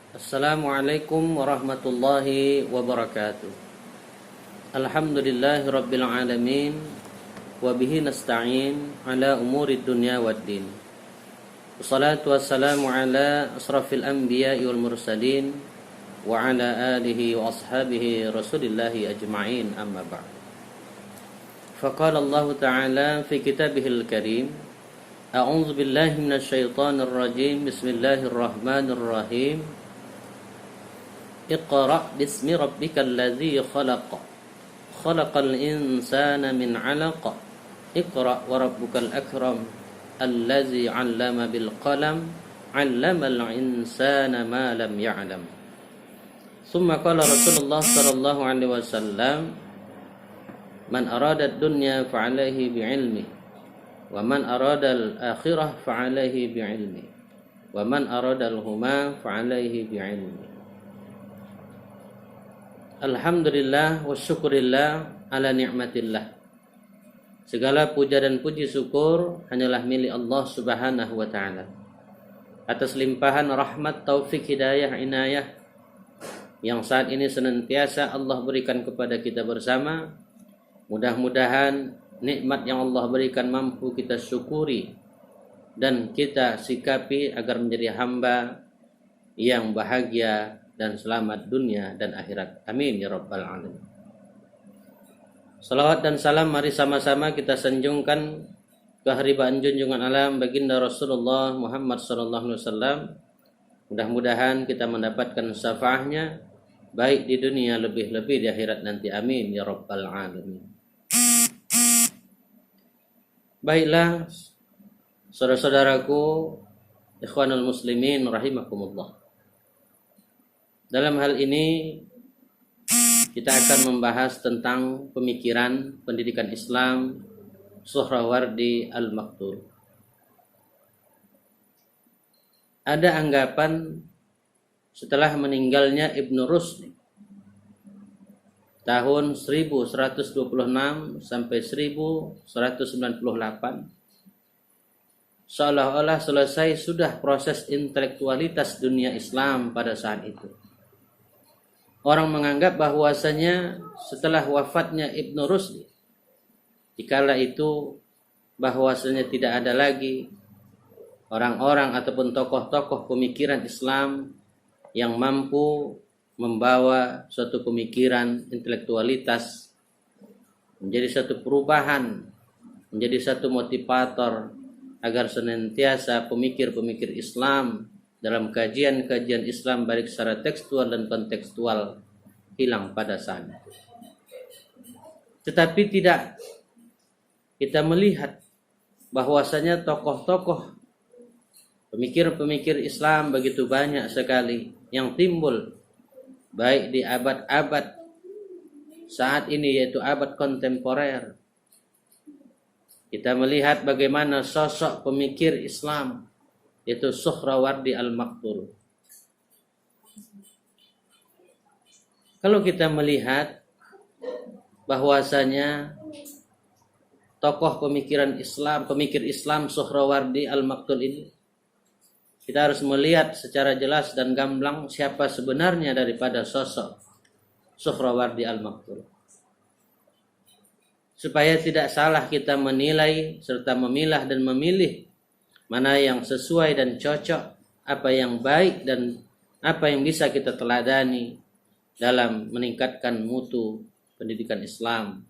Assalamualaikum warahmatullahi wabarakatuh. Alhamdulillahi rabbil alamin. Wabihi nasta'in ala umuri dunya waddin. Wassalatu wassalamu ala asrafil anbiya'i wal mursalin wa ala alihi wa ashabihi rasulillahi ajma'in, amma ba'd. Faqala Allah ta'ala fi kitabihil karim, a'udzu billahi minasyaitonir rajim. Bismillahirrahmanirrahim. Iqra' bismi rabbikal ladzi khalaq. Khalaqal insana min 'alaq. Iqra' wa rabbukal akram. Allazi 'allama bil qalam. 'Allamal insana ma lam ya'lam. Tsumma qala Rasulullah sallallahu alaihi wasallam, man arada ad-dunya fa 'alaihi bi'ilmi, wa man arada al-akhirah fa 'alaihi bi'ilmi, wa man arada al-huma fa 'alaihi bi'ilmi. Alhamdulillah wa syukurillah ala ni'matillah. Segala puja dan puji syukur hanyalah milik Allah subhanahu wa ta'ala atas limpahan rahmat, taufik, hidayah, inayah yang saat ini senantiasa Allah berikan kepada kita bersama. Mudah-mudahan nikmat yang Allah berikan mampu kita syukuri dan kita sikapi agar menjadi hamba yang bahagia dan selamat dunia dan akhirat. Amin ya rabbal alamin. Salawat dan salam mari sama-sama kita sanjungkan keharibaan junjungan alam baginda Rasulullah Muhammad sallallahu alaihi wasallam. Mudah-mudahan kita mendapatkan syafaatnya baik di dunia lebih-lebih di akhirat nanti. Amin ya rabbal alamin. Baiklah saudara-saudaraku, ikhwanul muslimin rahimakumullah. Dalam hal ini kita akan membahas tentang pemikiran pendidikan Islam Suhrawardi Al-Maktul. Ada anggapan setelah meninggalnya Ibnu Rushd tahun 1126 sampai 1198, seolah-olah selesai sudah proses intelektualitas dunia Islam pada saat itu. Orang menganggap bahwasanya setelah wafatnya Ibnu Rushd, dikala itu bahwasanya tidak ada lagi orang-orang ataupun tokoh-tokoh pemikiran Islam yang mampu membawa suatu pemikiran intelektualitas menjadi satu perubahan, menjadi satu motivator agar senantiasa pemikir-pemikir Islam dalam kajian-kajian Islam baik secara tekstual dan kontekstual hilang pada saat itu. Tetapi tidak kita melihat bahwasanya tokoh-tokoh pemikir-pemikir Islam begitu banyak sekali yang timbul baik di abad-abad saat ini, yaitu abad kontemporer. Kita melihat bagaimana sosok pemikir Islam yaitu Suhrawardi Al-Maktul. Kalau kita melihat bahwasanya tokoh pemikiran Islam, pemikir Islam Suhrawardi Al-Maktul ini, kita harus melihat secara jelas dan gamblang siapa sebenarnya daripada sosok Suhrawardi Al-Maktul, supaya tidak salah kita menilai serta memilah dan memilih mana yang sesuai dan cocok, apa yang baik dan apa yang bisa kita teladani dalam meningkatkan mutu pendidikan Islam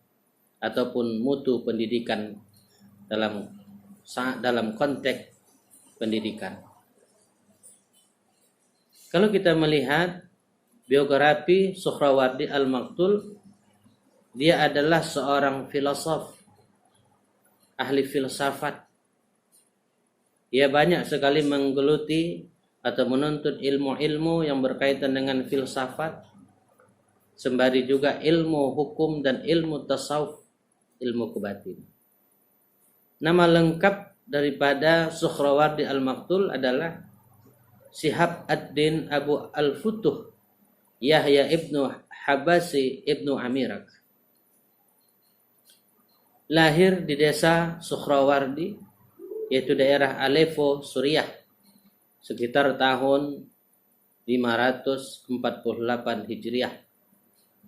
ataupun mutu pendidikan dalam konteks pendidikan. Kalau kita melihat biografi Suhrawardi Al-Maktul, dia adalah seorang filosof, ahli filsafat. Ia banyak sekali menggeluti atau menuntut ilmu-ilmu yang berkaitan dengan filsafat, sembari juga ilmu hukum dan ilmu tasawuf, ilmu kebatin. Nama lengkap daripada Suhrawardi Al-Maktul adalah Shihab ad-Din Abu Al-Futuh Yahya ibnu Habasi ibnu Amirak. Lahir di desa Suhrawardi, yaitu daerah Aleppo, Suriah, sekitar tahun Hijriah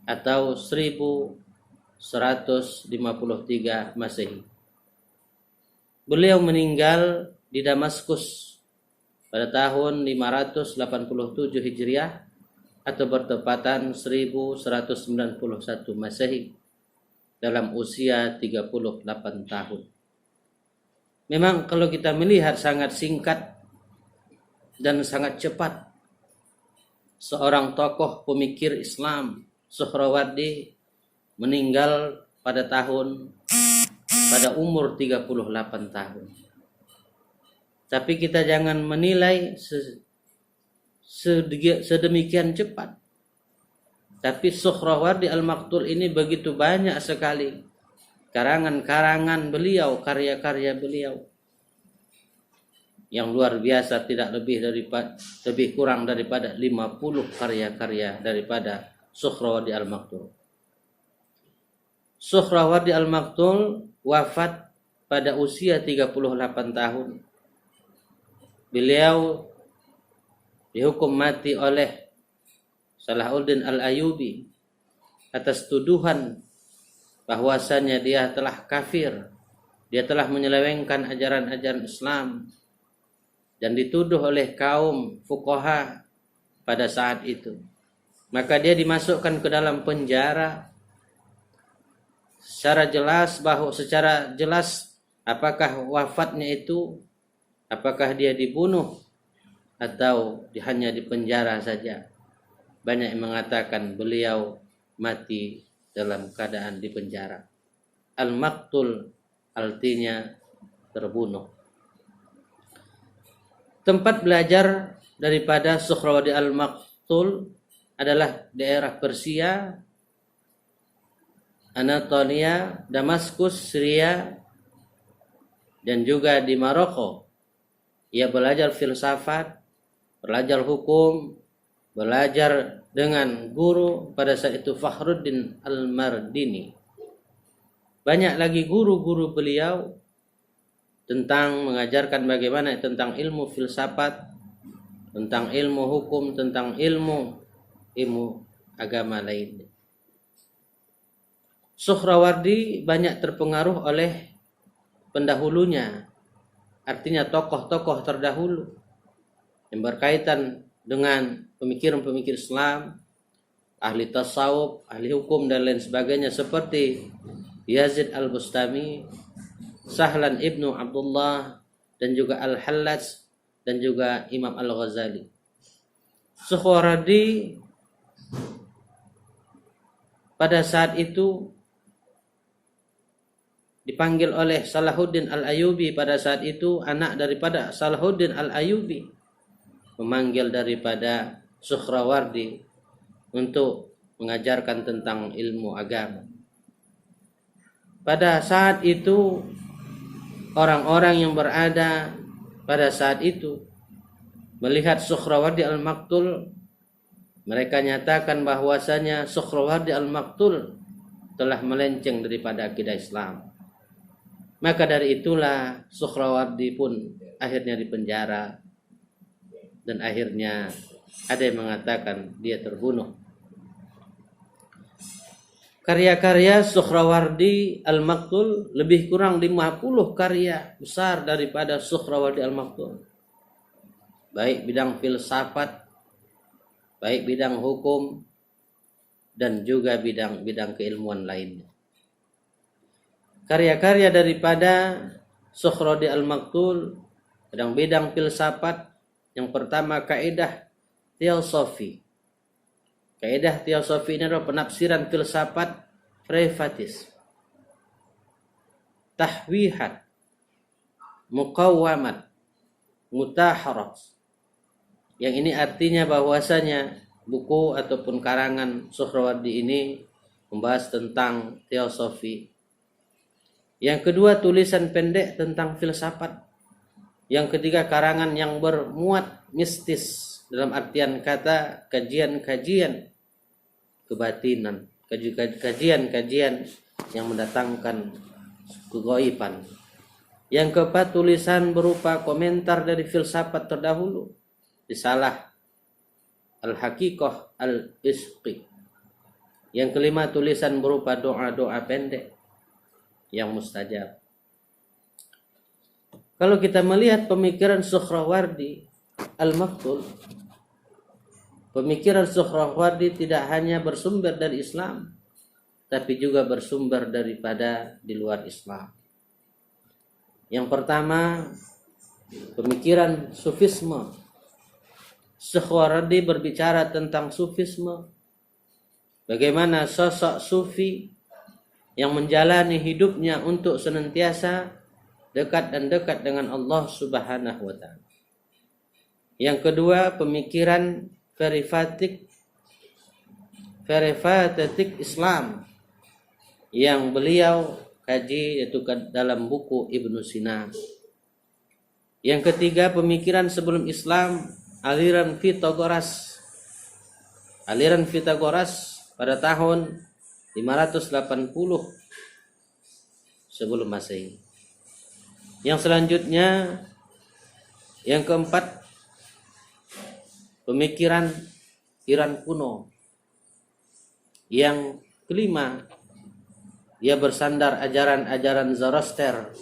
atau 1153 Masehi. Beliau meninggal di Damaskus pada tahun 587 Hijriah atau bertepatan 1191 Masehi dalam usia 38 tahun. Memang kalau kita melihat sangat singkat dan sangat cepat, seorang tokoh pemikir Islam, Suhrawardi, meninggal pada umur 38 tahun. Tapi kita jangan menilai sedemikian cepat. Tapi Suhrawardi Al-Maktul ini begitu banyak sekali karangan-karangan beliau, karya-karya beliau yang luar biasa, lebih kurang daripada 50 karya-karya daripada Suhrawardi Al-Maktul. Suhrawardi Al-Maktul wafat pada usia 38 tahun. Beliau dihukum mati oleh Salahuddin Al-Ayyubi atas tuduhan bahwasanya dia telah kafir, dia telah menyelewengkan ajaran-ajaran Islam, dan dituduh oleh kaum fuqaha pada saat itu. Maka dia dimasukkan ke dalam penjara. Secara jelas apakah wafatnya itu, apakah dia dibunuh atau hanya dipenjara saja. Banyak yang mengatakan beliau mati dalam keadaan dipenjara. Al-Maktul artinya terbunuh. Tempat belajar daripada Suhrawardi Al-Maktul adalah daerah Persia, Anatolia, Damaskus, Syria, dan juga di Maroko. Ia belajar filsafat, belajar hukum, belajar dengan guru pada saat itu Fakhruddin Al-Mardini. Banyak lagi guru-guru beliau tentang mengajarkan bagaimana tentang ilmu filsafat, tentang ilmu hukum, tentang ilmu agama lainnya. Suhrawardi banyak terpengaruh oleh pendahulunya, artinya tokoh-tokoh terdahulu yang berkaitan dengan pemikiran-pemikir Islam, ahli tasawuf, ahli hukum dan lain sebagainya, seperti Yazid Al-Bustami, Sahlan Ibnu Abdullah, dan juga Al-Hallaj, dan juga Imam Al-Ghazali. Suhrawardi pada saat itu dipanggil oleh Salahuddin Al-Ayyubi. Pada saat itu anak daripada Salahuddin Al-Ayyubi memanggil daripada Suhrawardi untuk mengajarkan tentang ilmu agama. Pada saat itu orang-orang yang berada pada saat itu melihat Suhrawardi Al-Maktul, mereka nyatakan bahwasanya Suhrawardi Al-Maktul telah melenceng daripada akidah Islam. Maka dari itulah Suhrawardi pun akhirnya dipenjara, dan akhirnya ada yang mengatakan dia terbunuh. Karya-karya Suhrawardi Al-Maktul lebih kurang 50 karya besar daripada Suhrawardi Al-Maktul. Baik bidang filsafat, baik bidang hukum, dan juga bidang-bidang keilmuan lainnya. Karya-karya daripada Suhrawardi Al-Maktul bidang filsafat, yang pertama kaidah teosofi. Kaidah teosofi ini adalah penafsiran filsafat privatis, tahwihat, muqawwamat, mutaharat. Yang ini artinya bahwasanya buku ataupun karangan Suhrawardi ini membahas tentang teosofi. Yang kedua, tulisan pendek tentang filsafat. Yang ketiga, karangan yang bermuat mistis, dalam artian kata kajian-kajian kebatinan, kajian-kajian yang mendatangkan kegaiban. Yang keempat, tulisan berupa komentar dari filsafat terdahulu, risalah Al-Haqiqah Al-Isqi. Yang kelima, tulisan berupa doa-doa pendek yang mustajab. Kalau kita melihat pemikiran Suhrawardi Al-Maktul, pemikiran Suhrawardi tidak hanya bersumber dari Islam, tapi juga bersumber daripada di luar Islam. Yang pertama, pemikiran Sufisme. Suhrawardi berbicara tentang Sufisme, bagaimana sosok Sufi yang menjalani hidupnya untuk senantiasa dekat dan dekat dengan Allah Subhanahu wa ta'ala. Yang kedua, pemikiran verifatik Islam yang beliau kaji yaitu dalam buku Ibnu Sina. Yang ketiga, pemikiran sebelum Islam, aliran Pitagoras. Aliran Pitagoras pada tahun 580 sebelum Masehi. Yang selanjutnya, yang keempat, pemikiran Iran kuno. Yang kelima, ia bersandar ajaran-ajaran Zoroaster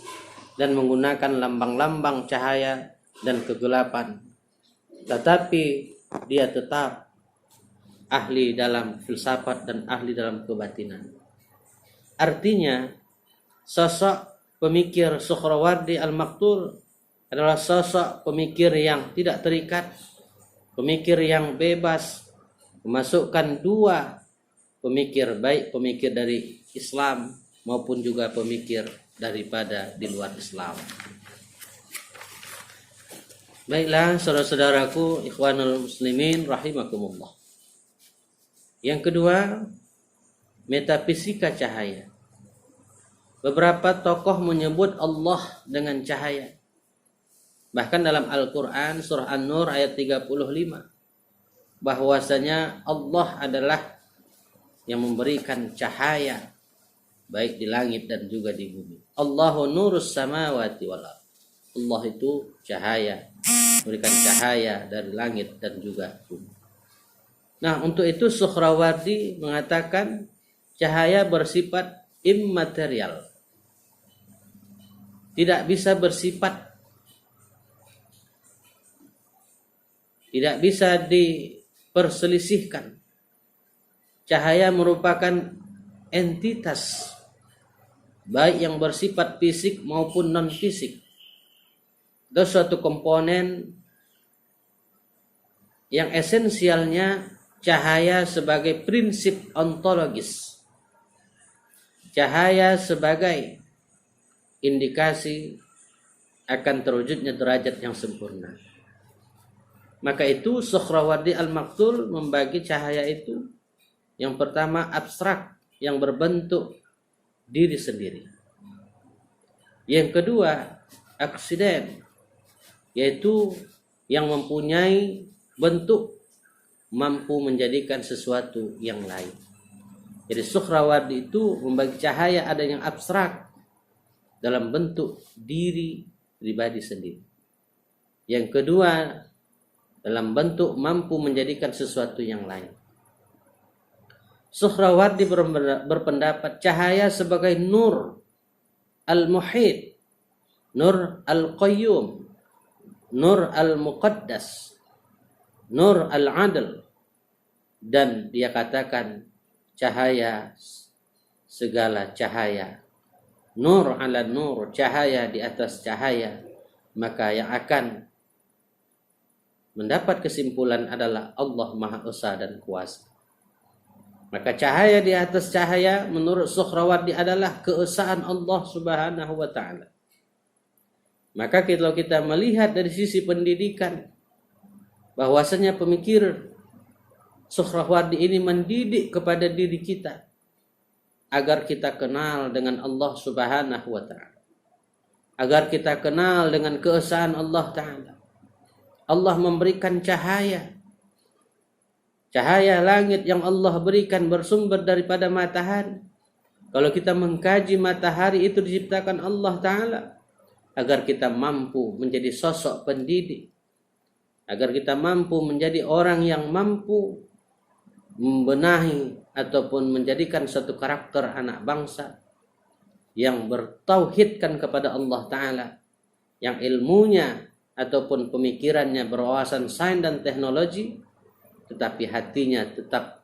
dan menggunakan lambang-lambang cahaya dan kegelapan. Tetapi dia tetap ahli dalam filsafat dan ahli dalam kebatinan. Artinya, sosok pemikir Suhrawardi Al-Maktul adalah sosok pemikir yang tidak terikat, pemikir yang bebas, memasukkan dua pemikir, baik pemikir dari Islam maupun juga pemikir daripada di luar Islam. Baiklah saudara-saudaraku, ikhwanul muslimin rahimakumullah. Yang kedua, metafisika cahaya. Beberapa tokoh menyebut Allah dengan cahaya. Bahkan dalam Al-Quran surah An-Nur ayat 35, bahwasanya Allah adalah yang memberikan cahaya baik di langit dan juga di bumi. Allahu nurus samawati wal ardh. Allah itu cahaya, memberikan cahaya dari langit dan juga bumi. Nah, untuk itu Suhrawardi mengatakan cahaya bersifat immaterial. Tidak bisa bersifat, tidak bisa diperselisihkan. Cahaya merupakan entitas, baik yang bersifat fisik maupun non-fisik. Itu suatu komponen yang esensialnya cahaya sebagai prinsip ontologis. Cahaya sebagai indikasi akan terwujudnya derajat yang sempurna. Maka itu Suhrawardi Al-Maktul membagi cahaya itu, yang pertama abstrak yang berbentuk diri sendiri. Yang kedua aksiden, yaitu yang mempunyai bentuk mampu menjadikan sesuatu yang lain. Jadi Suhrawardi itu membagi cahaya ada yang abstrak dalam bentuk diri pribadi sendiri. Yang kedua, dalam bentuk mampu menjadikan sesuatu yang lain. Suhrawardi berpendapat cahaya sebagai nur al-muhit, nur al-qayyum, nur al-muqaddas, nur al-adl, dan dia katakan cahaya segala cahaya, nur ala nur, cahaya di atas cahaya, maka yang akan mendapat kesimpulan adalah Allah Maha Esa dan Kuasa. Maka cahaya di atas cahaya menurut Suhrawardi adalah keesaan Allah Subhanahu wa ta'ala. Maka kalau kita melihat dari sisi pendidikan, bahwasanya pemikir Suhrawardi ini mendidik kepada diri kita agar kita kenal dengan Allah Subhanahu wa ta'ala, agar kita kenal dengan keesaan Allah ta'ala. Allah memberikan cahaya, cahaya langit yang Allah berikan bersumber daripada matahari. Kalau kita mengkaji matahari itu diciptakan Allah ta'ala agar kita mampu menjadi sosok pendidik, agar kita mampu menjadi orang yang mampu membenahi ataupun menjadikan satu karakter anak bangsa yang bertauhidkan kepada Allah Ta'ala, yang ilmunya ataupun pemikirannya berwawasan sains dan teknologi, tetapi hatinya tetap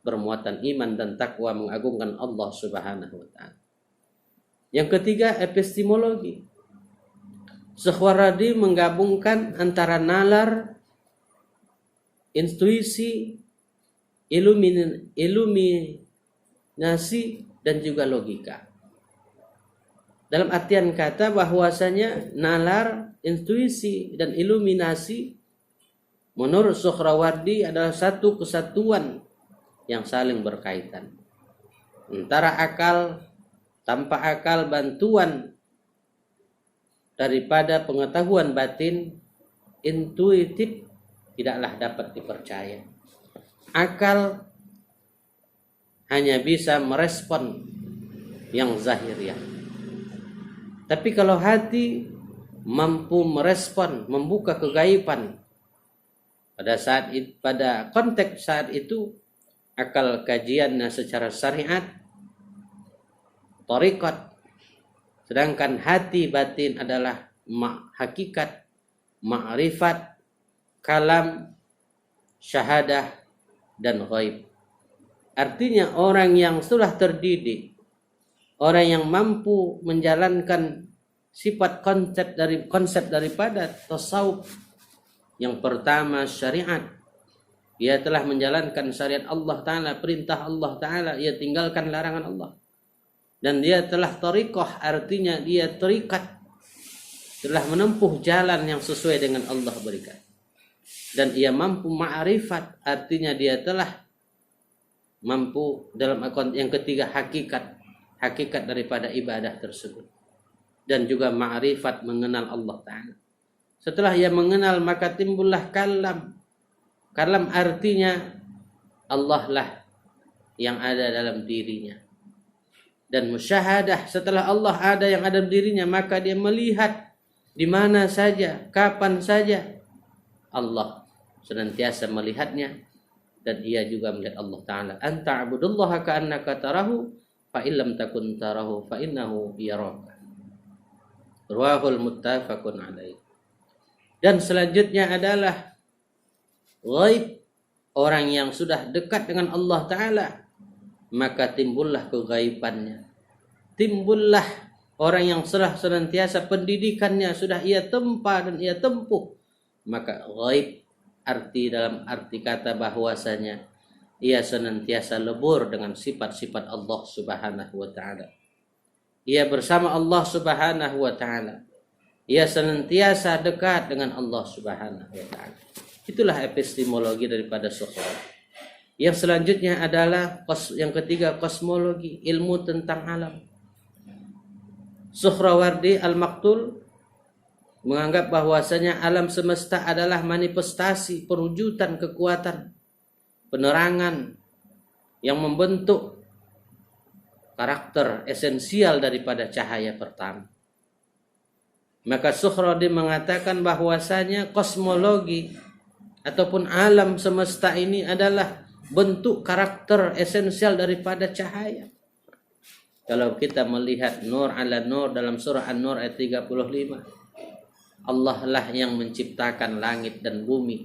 bermuatan iman dan takwa mengagungkan Allah Subhanahu wa Ta'ala. Yang ketiga, epistemologi. Suhrawardi menggabungkan antara nalar, intuisi, iluminasi, dan juga logika. Dalam artian kata bahwasanya nalar, intuisi, dan iluminasi menurut Suhrawardi adalah satu kesatuan yang saling berkaitan. Antara akal, tanpa akal, bantuan daripada pengetahuan batin, intuitif tidaklah dapat dipercaya. Akal hanya bisa merespon yang zahiriah. Tapi kalau hati mampu merespon, membuka kegaiban, pada konteks saat itu, akal kajiannya secara syariat, thariqat, sedangkan hati batin adalah hakikat, ma'rifat, kalam, syahadah, dan ghaib. Artinya orang yang sudah terdidik, orang yang mampu menjalankan sifat konsep daripada tasawuf, yang pertama syariat, ia telah menjalankan syariat Allah Ta'ala, perintah Allah Ta'ala, ia tinggalkan larangan Allah. Dan dia telah thariqah, artinya dia terikat, telah menempuh jalan yang sesuai dengan Allah berikan. Dan ia mampu ma'rifat, artinya dia telah mampu dalam yang ketiga hakikat daripada ibadah tersebut. Dan juga ma'rifat, mengenal Allah Ta'ala. Setelah ia mengenal, maka timbullah kalam. Kalam artinya Allah lah yang ada dalam dirinya. Dan musyahadah, setelah Allah ada yang ada dalam dirinya, maka dia melihat di mana saja, kapan saja Allah senantiasa melihatnya, dan ia juga melihat Allah Ta'ala. Anta abudullaha ka'annaka tarahu, fa illam takun tarahu fa innahu yaraka. Rawahul muttafaqun alaih. Dan selanjutnya adalah ghaib. Orang yang sudah dekat dengan Allah Ta'ala, maka timbullah kegaibannya. Timbullah orang yang senantiasa pendidikannya sudah ia tempa dan ia tempuh. Maka ghaib dalam arti kata bahwasanya ia senantiasa lebur dengan sifat-sifat Allah Subhanahu wa Ta'ala. Ia bersama Allah Subhanahu wa Ta'ala. Ia senantiasa dekat dengan Allah Subhanahu wa Ta'ala. Itulah epistemologi daripada Suhrawardi. Yang selanjutnya adalah yang ketiga, kosmologi, ilmu tentang alam. Suhrawardi Al-Maqtul menganggap bahwasanya alam semesta adalah manifestasi perwujudan kekuatan penerangan yang membentuk karakter esensial daripada cahaya pertama. Maka Suhrawardi mengatakan bahwasanya kosmologi ataupun alam semesta ini adalah bentuk karakter esensial daripada cahaya. Kalau kita melihat nur ala nur dalam surah An-Nur ayat 35, Allah lah yang menciptakan langit dan bumi.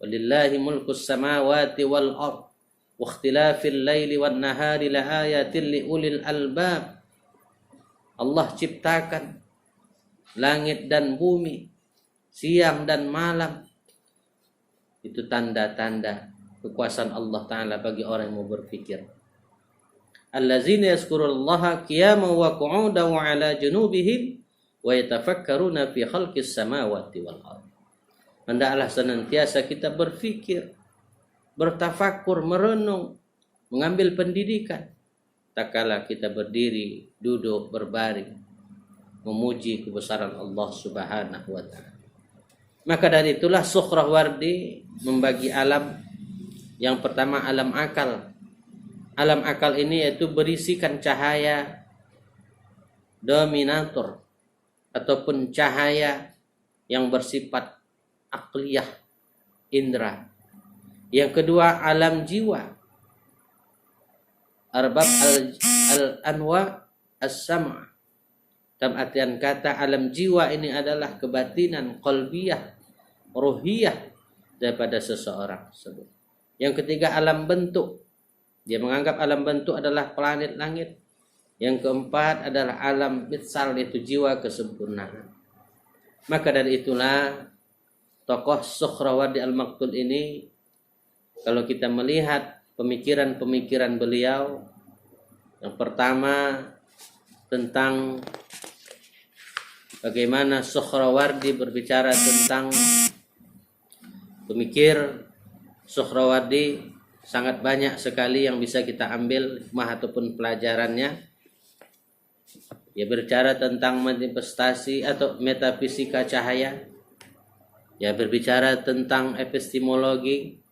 Walillahi mulkus samawati wal ard wa ikhtilafil laili wan nahari laayatin liulil albab. Allah ciptakan langit dan bumi, siang dan malam. Itu tanda-tanda kekuasaan Allah Ta'ala bagi orang yang mau berfikir. Allazina yazkurullaha qiyaman wa qu'udan wa ala junubihim wa yatafakkaruna fi khalqis samawati wal ardh. Hendaklah senantiasa kita berfikir, bertafakur, merenung, mengambil pendidikan. Tak kala kita berdiri, duduk, berbaring, memuji kebesaran Allah Subhanahu wa Ta'ala. Maka dari itulah Suhrawardi membagi alam. Yang pertama alam akal. Alam akal ini yaitu berisikan cahaya dominator ataupun cahaya yang bersifat akliyah, indra. Yang kedua alam jiwa, arbab al-anwa as-sam'. Dalam artian kata alam jiwa ini adalah kebatinan, qalbiyah, ruhiyah daripada seseorang tersebut. Yang ketiga alam bentuk. Dia menganggap alam bentuk adalah planet langit. Yang keempat adalah alam bitsal, yaitu jiwa kesempurnaan. Maka dari itulah tokoh Sukhrawardi Al-Maktul ini, kalau kita melihat pemikiran-pemikiran beliau, yang pertama tentang bagaimana Sukhrawardi berbicara tentang pemikir Sukhrawardi, sangat banyak sekali yang bisa kita ambil hikmah ataupun pelajarannya. Dia berbicara tentang manifestasi atau metafisika cahaya. Dia berbicara tentang epistemologi.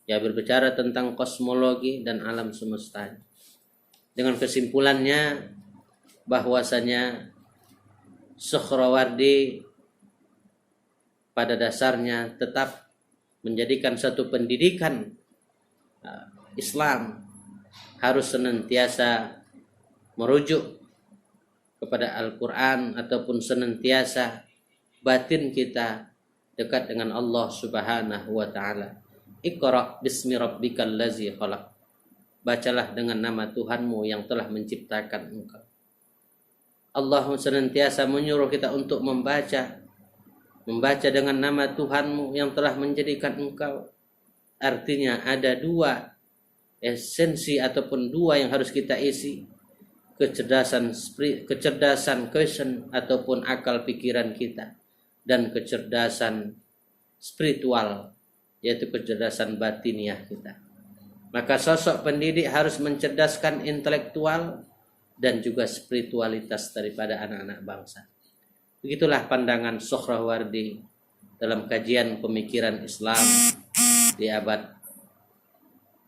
Dia berbicara tentang kosmologi dan alam semesta. Dengan kesimpulannya bahwasanya Sukhrawardi pada dasarnya tetap menjadikan satu pendidikan Islam harus senantiasa merujuk kepada Al-Quran ataupun senantiasa batin kita dekat dengan Allah Subhanahu wa ta'ala. Iqra bismi rabbikal ladzi khalaq. Bacalah dengan nama Tuhanmu yang telah menciptakan engkau. Allah senantiasa menyuruh kita untuk membaca dengan nama Tuhanmu yang telah menjadikan engkau. Artinya ada dua esensi ataupun dua yang harus kita isi. Kecerdasan question ataupun akal pikiran kita, dan kecerdasan spiritual, yaitu kecerdasan batiniah kita. Maka sosok pendidik harus mencerdaskan intelektual dan juga spiritualitas daripada anak-anak bangsa. Begitulah pandangan Sukhrawardi dalam kajian pemikiran Islam di abad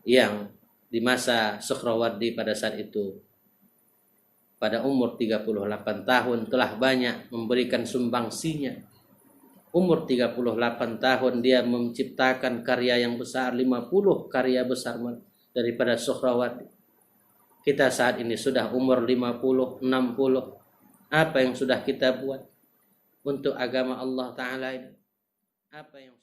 yang di masa Sukhrawardi pada saat itu pada umur 38 tahun telah banyak memberikan sumbangsinya. Umur 38 tahun dia menciptakan karya yang besar, 50 karya besar daripada Sukhrawardi. Kita saat ini sudah umur 50, 60. Apa yang sudah kita buat untuk agama Allah Ta'ala ini? Apa yang